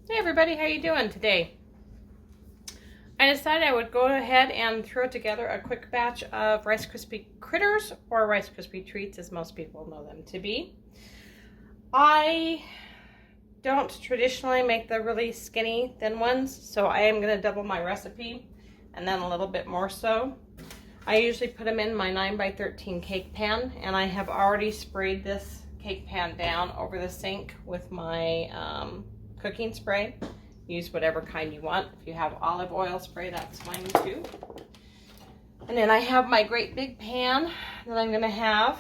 Hey everybody, how you doing today? I decided I would go ahead and throw together a quick batch of Rice Krispie Critters, or Rice Krispie Treats as most people know them to be. I don't traditionally make the really skinny thin ones, so I am going to double my recipe and then a little bit more so. I usually put them in my 9x13 cake pan, and I have already sprayed this cake pan down over the sink with my cooking spray. Use whatever kind you want. If you have olive oil spray, that's fine too. And then I have my great big pan that I'm going to have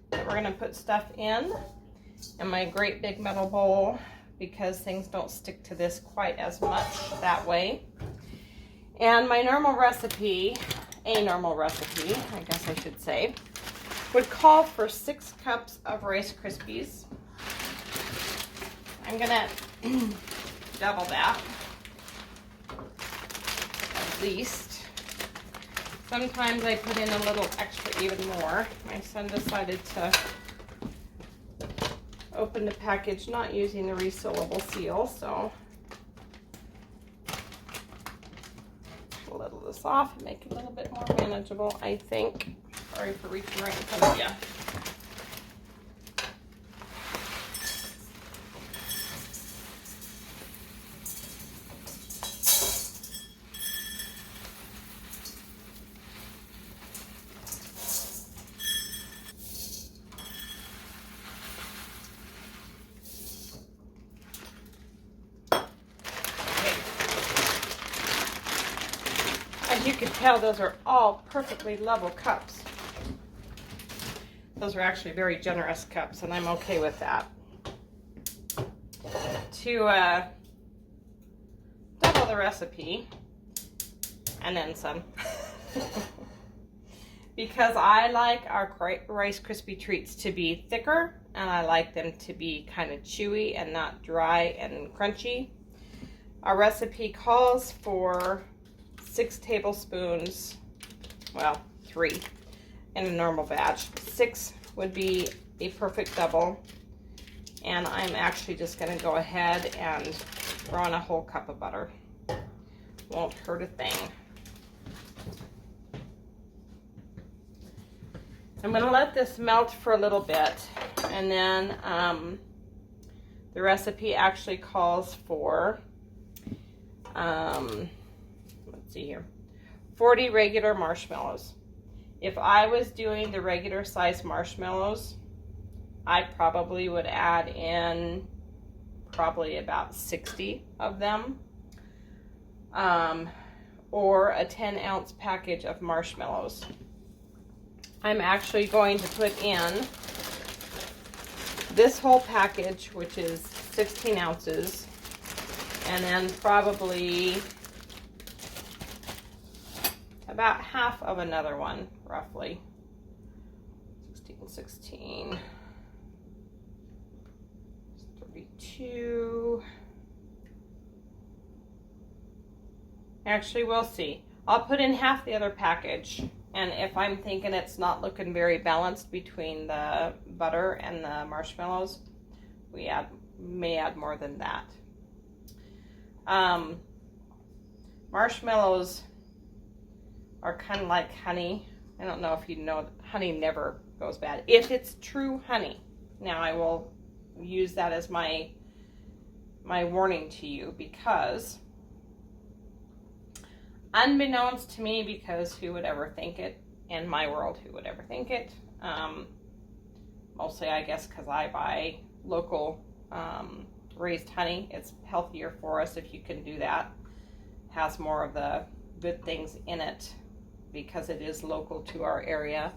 that we're going to put stuff in, and my great big metal bowl because things don't stick to this quite as much that way. And my normal recipe, I guess I should say, would call for 6 cups of Rice Krispies. I'm going to double that, at least. Sometimes I put in a little extra, even more. My son decided to open the package not using the resealable seal, so a little of this off and make it a little bit more manageable, I think. Sorry for reaching right in front of you. As you can tell, those are all perfectly level cups. Those are actually very generous cups, and I'm okay with that. To double the recipe, and then some, because I like our Rice Krispie Treats to be thicker, and I like them to be kind of chewy and not dry and crunchy. Our recipe calls for 6 tablespoons, well, 3 in a normal batch. 6 would be a perfect double, and I'm actually just going to go ahead and throw in a whole cup of butter. Won't hurt a thing. I'm going to let this melt for a little bit, and then the recipe actually calls for let's see here, 40 regular marshmallows. If I was doing the regular size marshmallows, I probably would add in probably about 60 of them, or a 10-ounce package of marshmallows. I'm actually going to put in this whole package, which is 16 ounces, and then probably about half of another one, roughly. 16, 32. Actually, we'll see. I'll put in half the other package, and if I'm thinking it's not looking very balanced between the butter and the marshmallows, we may add more than that. Marshmallows are kind of like honey. I don't know if you know, honey never goes bad if it's true honey. Now I will use that as my warning to you, because unbeknownst to me, because who would ever think it in my world, who would ever think it, mostly I guess because I buy local raised honey. It's healthier for us if you can do that. Has more of the good things in it because it is local to our area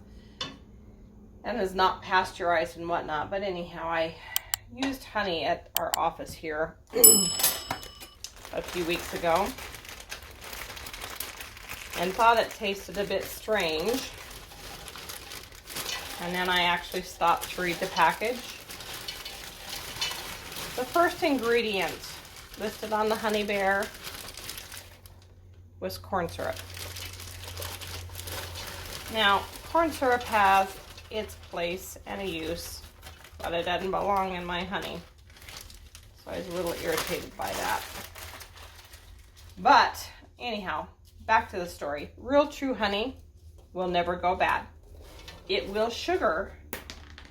and is not pasteurized and whatnot. But anyhow, I used honey at our office here a few weeks ago and thought it tasted a bit strange, and then I actually stopped to read the package. The first ingredient listed on the Honey Bear was corn syrup. Now, corn syrup has its place and a use, but it doesn't belong in my honey. So I was a little irritated by that. But anyhow, back to the story. Real true honey will never go bad. It will sugar,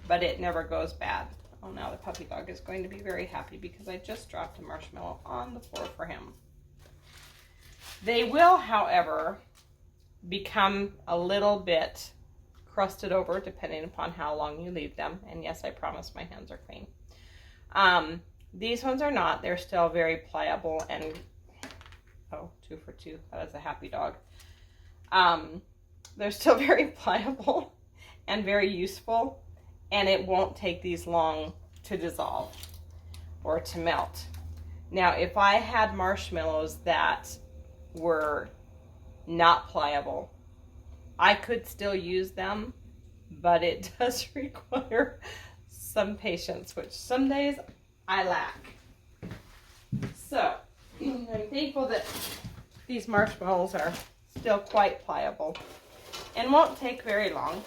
but it never goes bad. Oh, now the puppy dog is going to be very happy because I just dropped a marshmallow on the floor for him. They will, however, become a little bit crusted over depending upon how long you leave them. And yes, I promise my hands are clean. These ones are not. They're still very pliable and, oh, 2 for 2. That is a happy dog. They're still very pliable and very useful. And it won't take these long to dissolve or to melt. Now, if I had marshmallows that were not pliable, I could still use them, but it does require some patience, which some days I lack. So, I'm thankful that these marshmallows are still quite pliable and won't take very long.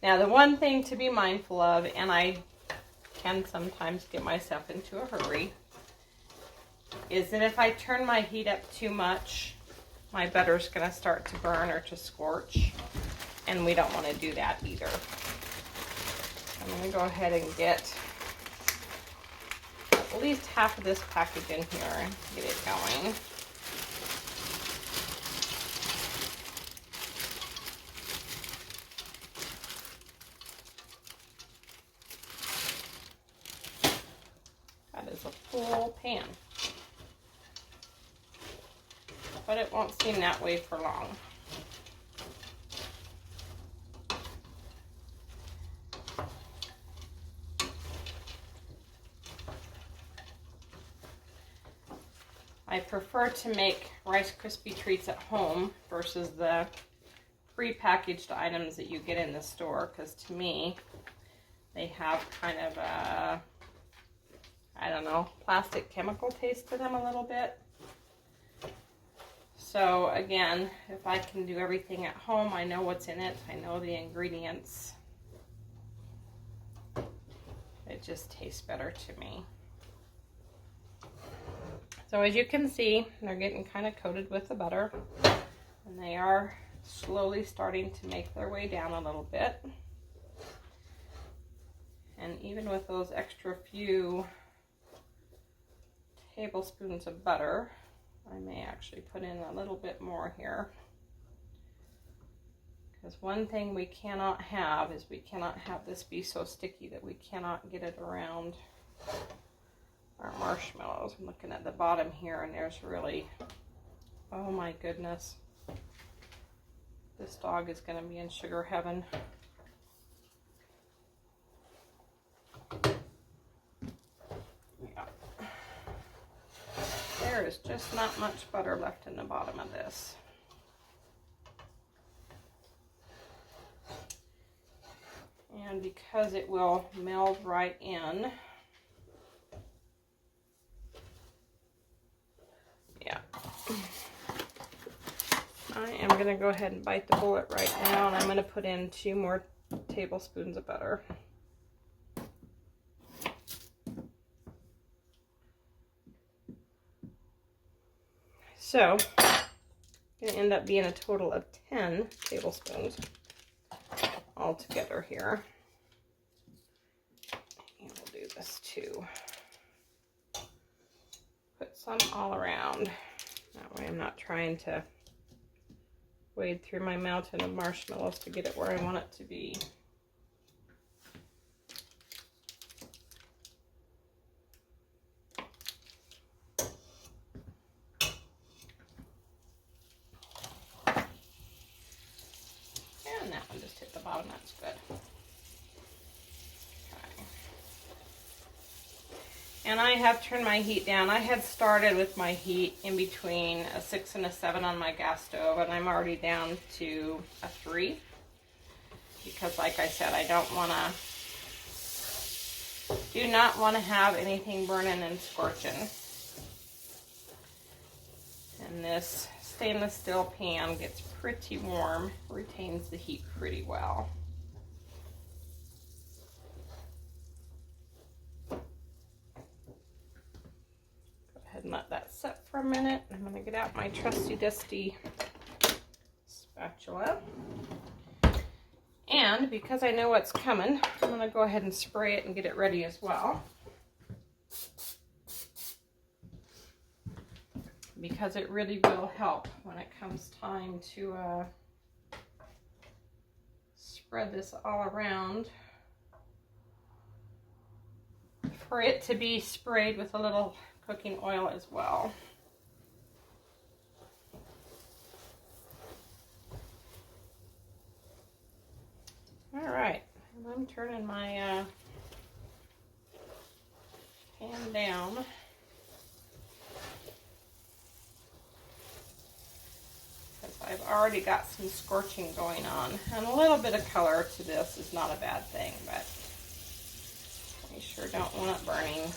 Now, the one thing to be mindful of, and I can sometimes get myself into a hurry, is that if I turn my heat up too much, my butter's going to start to burn or to scorch, and we don't want to do that either. I'm going to go ahead and get at least half of this package in here and get it going. That is a full pan. But it won't seem that way for long. I prefer to make Rice Krispie Treats at home versus the pre-packaged items that you get in the store, because to me, they have kind of a, I don't know, plastic chemical taste to them a little bit. So again, if I can do everything at home, I know what's in it, I know the ingredients, it just tastes better to me. So as you can see, they're getting kind of coated with the butter, and they are slowly starting to make their way down a little bit. And even with those extra few tablespoons of butter, I may actually put in a little bit more here. Because one thing we cannot have is we cannot have this be so sticky that we cannot get it around our marshmallows. I'm looking at the bottom here, and there's really, oh my goodness, this dog is going to be in sugar heaven. Yeah. There is just not much butter left in the bottom of this. And because it will meld right in, yeah, I am going to go ahead and bite the bullet right now, and I'm going to put in 2 more tablespoons of butter. So, it's going to end up being a total of 10 tablespoons all together here. And we'll do this too. Put some all around. That way I'm not trying to wade through my mountain of marshmallows to get it where I want it to be. And that one just hit the bottom, that's good. And I have turned my heat down. I had started with my heat in between a 6 and a 7 on my gas stove, and I'm already down to a 3. Because like I said, I do not want to have anything burning and scorching. And this stainless steel pan gets pretty warm, retains the heat pretty well. and let that set for a minute. I'm going to get out my trusty dusty spatula. And because I know what's coming, I'm going to go ahead and spray it and get it ready as well. Because it really will help when it comes time to spread this all around, for it to be sprayed with a little cooking oil as well. All right, and I'm turning my pan down. I've already got some scorching going on, and a little bit of color to this is not a bad thing, but we sure don't want it burning.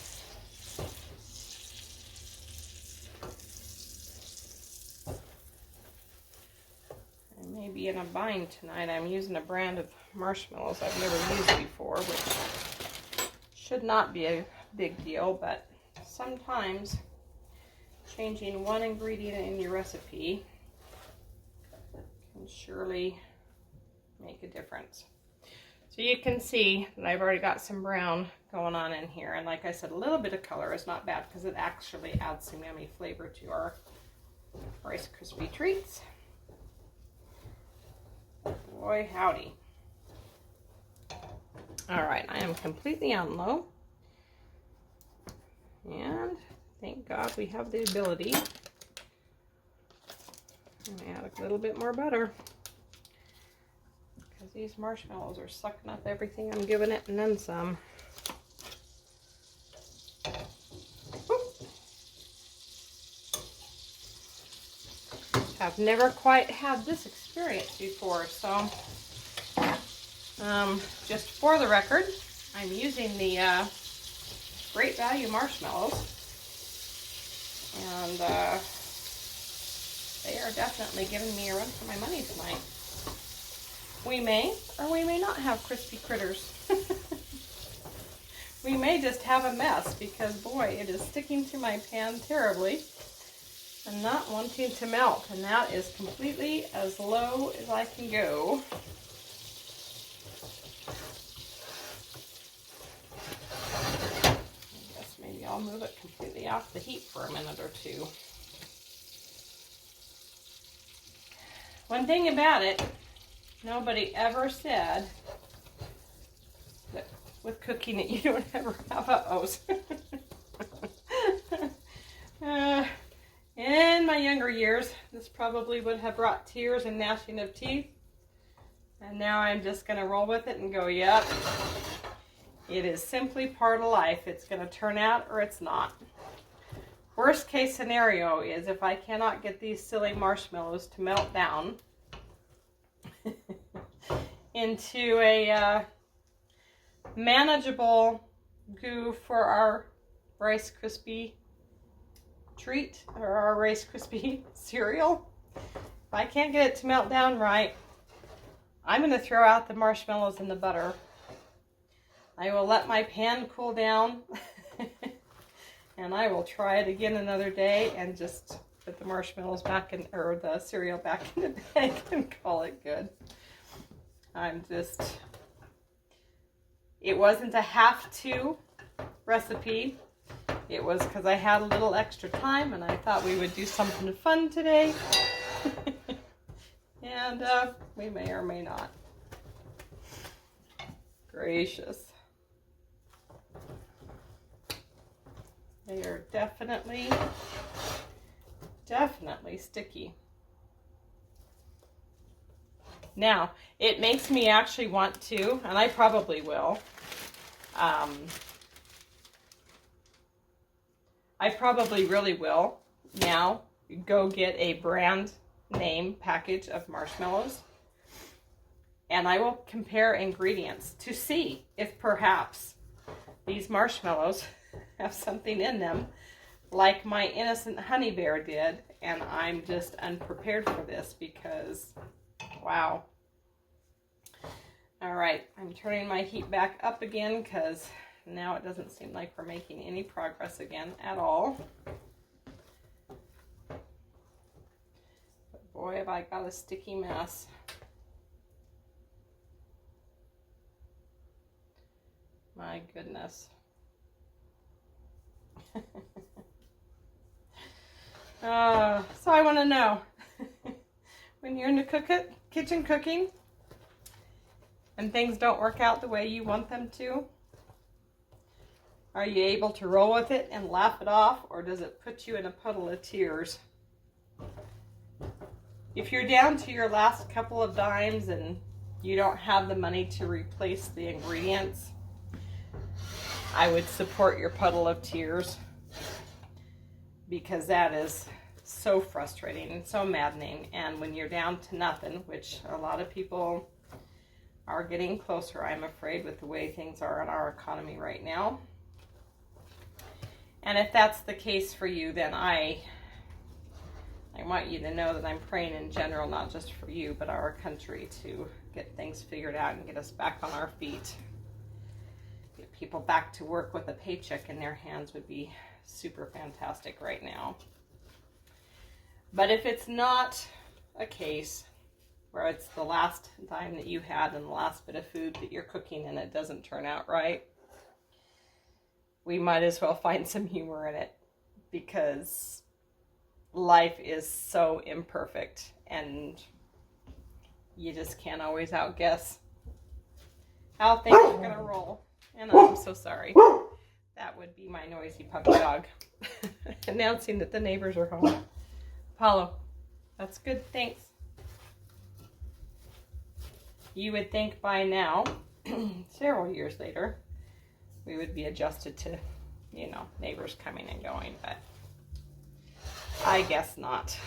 I may be in a bind tonight. I'm using a brand of marshmallows I've never used before, which should not be a big deal, but sometimes changing one ingredient in your recipe can surely make a difference. So you can see that I've already got some brown going on in here, and like I said, a little bit of color is not bad because it actually adds some yummy flavor to our Rice Krispie Treats. Boy howdy. Alright, I am completely on low, and thank God we have the ability. Add a little bit more butter because these marshmallows are sucking up everything I'm giving it and then some. I've never quite had this experience before, so just for the record, I'm using the Great Value marshmallows, and they are definitely giving me a run for my money tonight. We may or we may not have crispy critters. We may just have a mess because, boy, it is sticking to my pan terribly and not wanting to melt. And that is completely as low as I can go. I guess maybe I'll move it completely off the heat for a minute or two. One thing about it, nobody ever said that with cooking it you don't ever have uh-ohs. In my younger years, this probably would have brought tears and gnashing of teeth. And now I'm just going to roll with it and go, yep, it is simply part of life. It's going to turn out or it's not. Worst case scenario is if I cannot get these silly marshmallows to melt down into a manageable goo for our Rice Krispie Treat or our Rice Krispie cereal. If I can't get it to melt down right, I'm going to throw out the marshmallows and the butter. I will let my pan cool down and I will try it again another day and just put the marshmallows back in, or the cereal back in the bag and call it good. It wasn't a have-to recipe. It was because I had a little extra time and I thought we would do something fun today. And we may or may not. Gracious. They are definitely sticky. Now, it makes me actually want to, and I probably will, I probably really will now go get a brand name package of marshmallows, and I will compare ingredients to see if perhaps these marshmallows have something in them like my innocent honey bear did, and I'm just unprepared for this because, wow. All right, I'm turning my heat back up again because now it doesn't seem like we're making any progress again at all. boy, have I got a sticky mess. My goodness. So I want to know, when you're in the kitchen cooking and things don't work out the way you want them to, are you able to roll with it and laugh it off, or does it put you in a puddle of tears? If you're down to your last couple of dimes and you don't have the money to replace the ingredients, I would support your puddle of tears, because that is so frustrating and so maddening. And when you're down to nothing, which a lot of people are getting closer, I'm afraid, with the way things are in our economy right now. And if that's the case for you, then I want you to know that I'm praying in general, not just for you, but our country, to get things figured out and get us back on our feet. Get people back to work with a paycheck in their hands would be super fantastic right now. But if it's not a case where it's the last dime that you had and the last bit of food that you're cooking and it doesn't turn out right, we might as well find some humor in it, because life is so imperfect and you just can't always outguess how things are going to roll. And I'm so sorry. That would be my noisy puppy dog announcing that the neighbors are home. Apollo, that's good, thanks. You would think by now, several years later, we would be adjusted to, neighbors coming and going, but I guess not.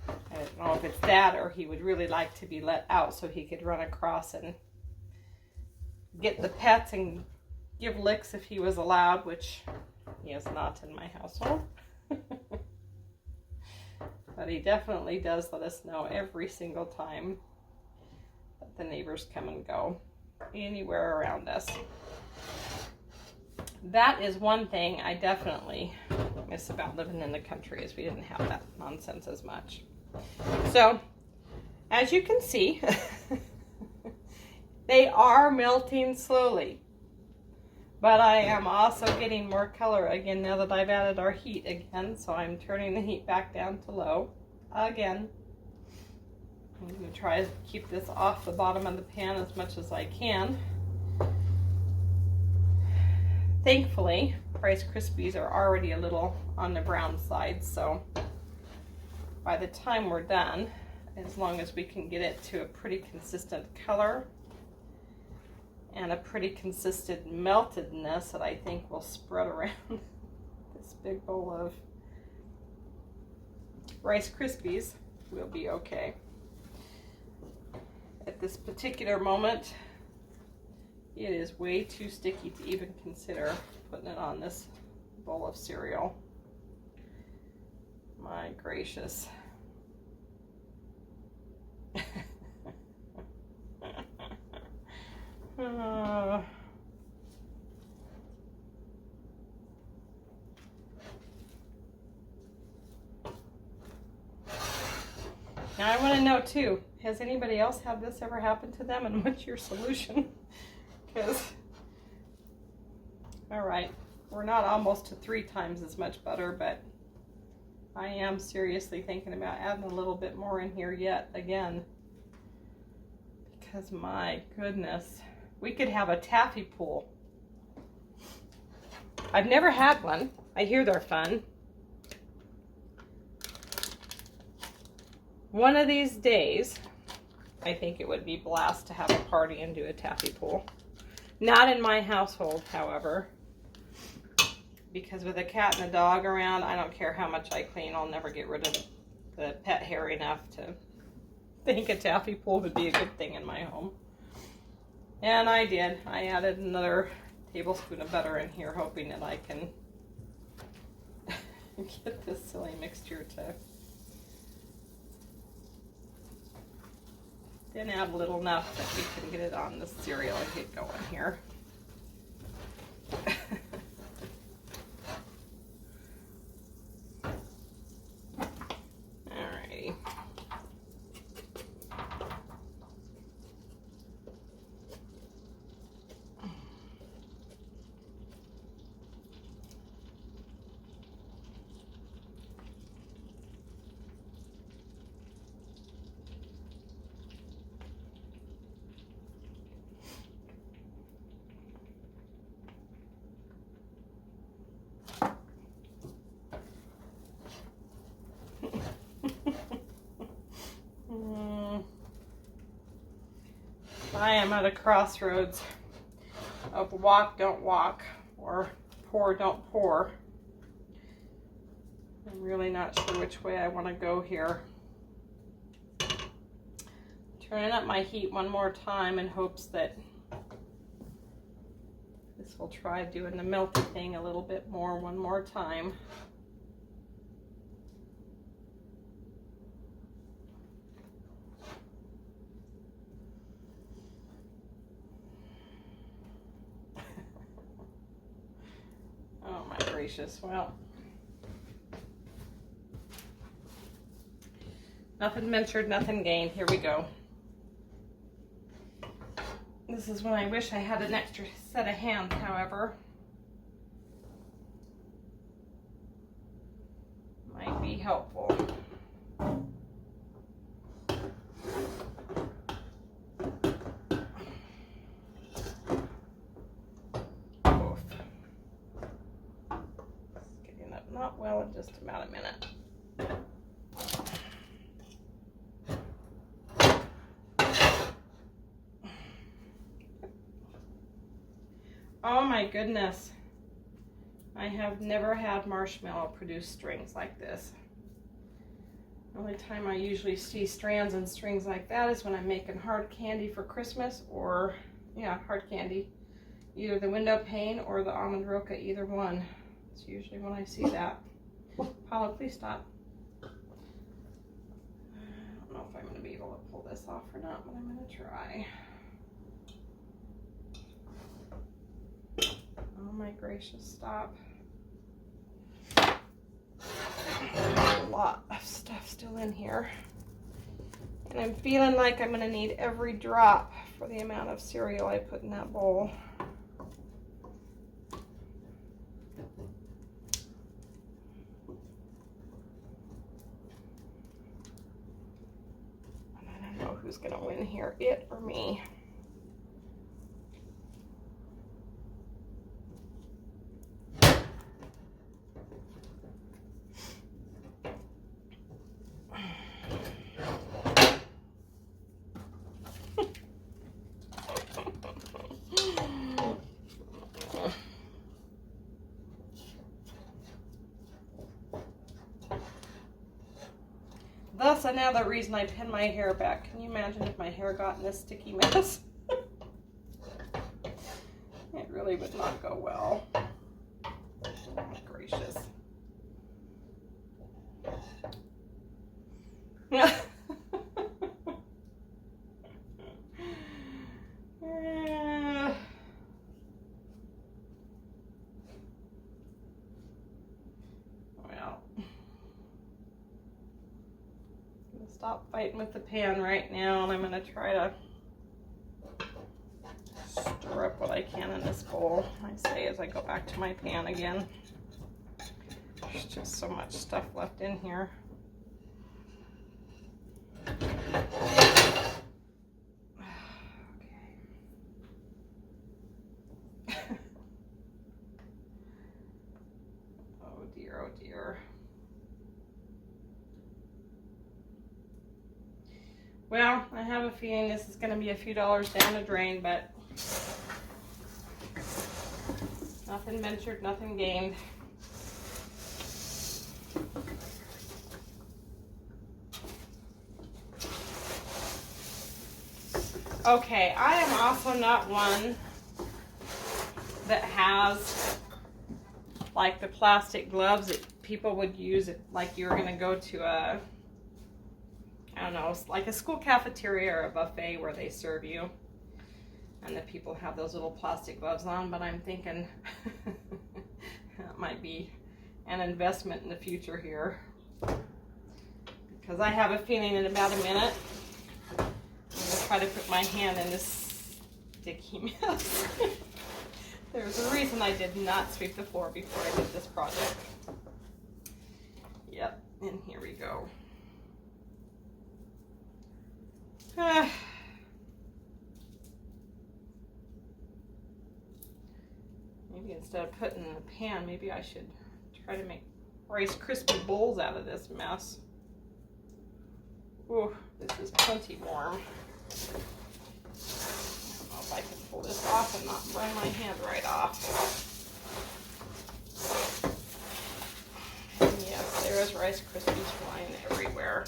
I don't know if it's that, or he would really like to be let out so he could run across and get the pets and give licks if he was allowed, which he is not in my household. But he definitely does let us know every single time that the neighbors come and go anywhere around us. That is one thing I definitely miss about living in the country, is we didn't have that nonsense as much. So, as you can see, they are melting slowly. But I am also getting more color again now that I've added our heat again. So I'm turning the heat back down to low again. I'm going to try to keep this off the bottom of the pan as much as I can. Thankfully, Rice Krispies are already a little on the brown side. So by the time we're done, as long as we can get it to a pretty consistent color and a pretty consistent meltedness that I think will spread around this big bowl of Rice Krispies, we'll be okay. At this particular moment, it is way too sticky to even consider putting it on this bowl of cereal. My gracious. Now I want to know too, has anybody else had this ever happen to them, and what's your solution? Because, all right, we're not almost to 3 times as much butter, but I am seriously thinking about adding a little bit more in here yet again, because my goodness, we could have a taffy pool. I've never had one. I hear they're fun. One of these days, I think it would be blast to have a party and do a taffy pool. Not in my household, however, because with a cat and a dog around, I don't care how much I clean, I'll never get rid of the pet hair enough to think a taffy pool would be a good thing in my home. And I did. I added another tablespoon of butter in here, hoping that I can get this silly mixture to thin out a little enough that we can get it on the cereal and get going here. am at a crossroads of walk, don't walk, or pour, don't pour. I'm really not sure which way I want to go here. Turning up my heat one more time in hopes that this will try doing the melty thing a little bit more one more time. Oh my gracious, well. Nothing ventured, nothing gained. Here we go. This is when I wish I had an extra set of hands, however. Might be helpful. Oof. It's getting up not well in just about a minute. Oh my goodness. I have never had marshmallow produce strings like this. The only time I usually see strands and strings like that is when I'm making hard candy for Christmas, or, yeah, hard candy. Either the window pane or the almond roca, either one. It's usually when I see that. Paula, please stop. I don't know if I'm going to be able to pull this off or not, but I'm going to try. Oh my gracious, stop. There's a lot of stuff still in here. And I'm feeling like I'm going to need every drop for the amount of cereal I put in that bowl. And I don't know who's going to win here, it or me. Thus, another reason I pin my hair back. Can you imagine if my hair got in this sticky mess? It really would not go well. Oh my gracious. Stop fighting with the pan right now, and I'm going to try to stir up what I can in this bowl, I say, as I go back to my pan again. There's just so much stuff left in here. Oh dear, oh dear. Well, I have a feeling this is going to be a few dollars down the drain, but nothing ventured, nothing gained. Okay, I am also not one that has like the plastic gloves that people would use like you're going to go to a, I don't know, like a school cafeteria or a buffet where they serve you, and the people have those little plastic gloves on, but I'm thinking that might be an investment in the future here, because I have a feeling in about a minute I'm going to try to put my hand in this sticky mess. There's a reason I did not sweep the floor before I did this project. Yep, and here we go. Maybe instead of putting it in a pan, maybe I should try to make Rice Krispie bowls out of this mess. Ooh, this is plenty warm. if I can pull this off and not burn my hand right off. And yes, there is Rice Krispies flying everywhere.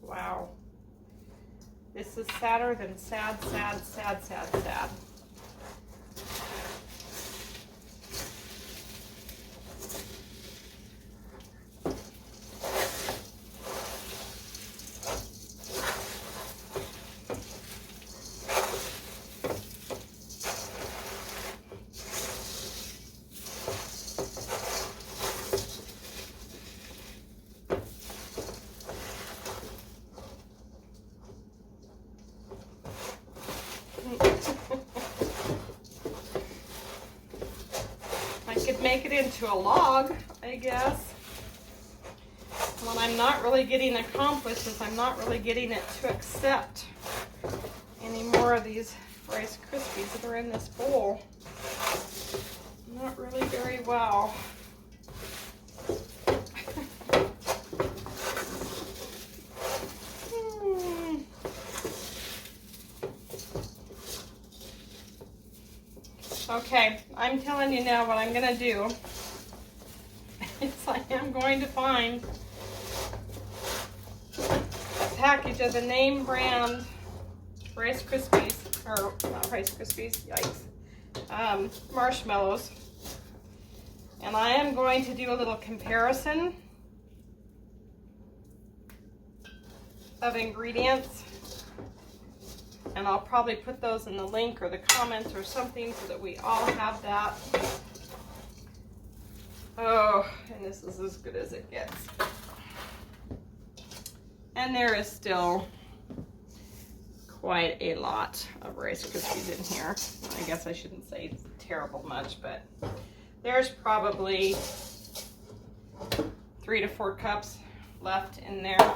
Wow. This is sadder than sad, sad, sad, sad, sad. I could make it into a log, I guess. What I'm not really getting accomplished is I'm not really getting it to accept any more of these Rice Krispies that are in this bowl. Not really very well. Okay, I'm telling you now what I'm going to do is I am going to find a package of the name brand Rice Krispies, or not Rice Krispies, yikes, marshmallows. And I am going to do a little comparison of ingredients. And I'll probably put those in the link or the comments or something so that we all have that. Oh, and this is as good as it gets. And there is still quite a lot of Rice Krispies in here. I guess I shouldn't say terrible much, but there's probably 3 to 4 cups left in there.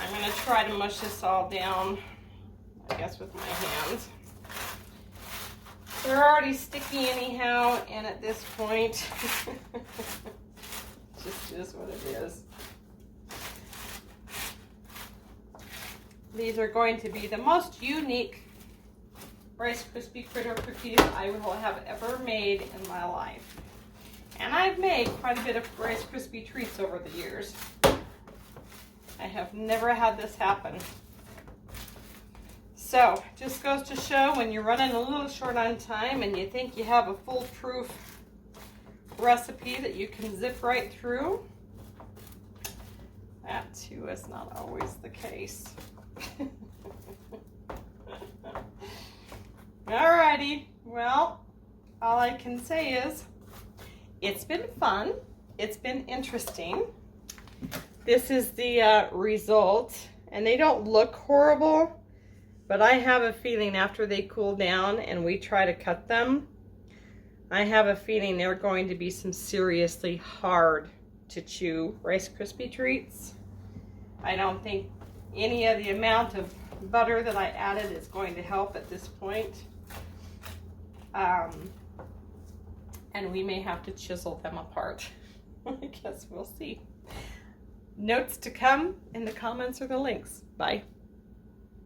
I'm going to try to mush this all down, I guess, with my hands. They're already sticky anyhow, and at this point, just is what it is. These are going to be the most unique Rice Krispie critter cookies I will have ever made in my life. And I've made quite a bit of Rice Krispie Treats over the years. I have never had this happen. So, just goes to show when you're running a little short on time and you think you have a foolproof recipe that you can zip right through, that too is not always the case. Alrighty, well, all I can say is it's been fun. It's been interesting. This is the result, and they don't look horrible, but I have a feeling after they cool down and we try to cut them, I have a feeling they're going to be some seriously hard to chew Rice Krispie Treats. I don't think any of the amount of butter that I added is going to help at this point. And we may have to chisel them apart. I guess we'll see. Notes to come in the comments or the links. Bye.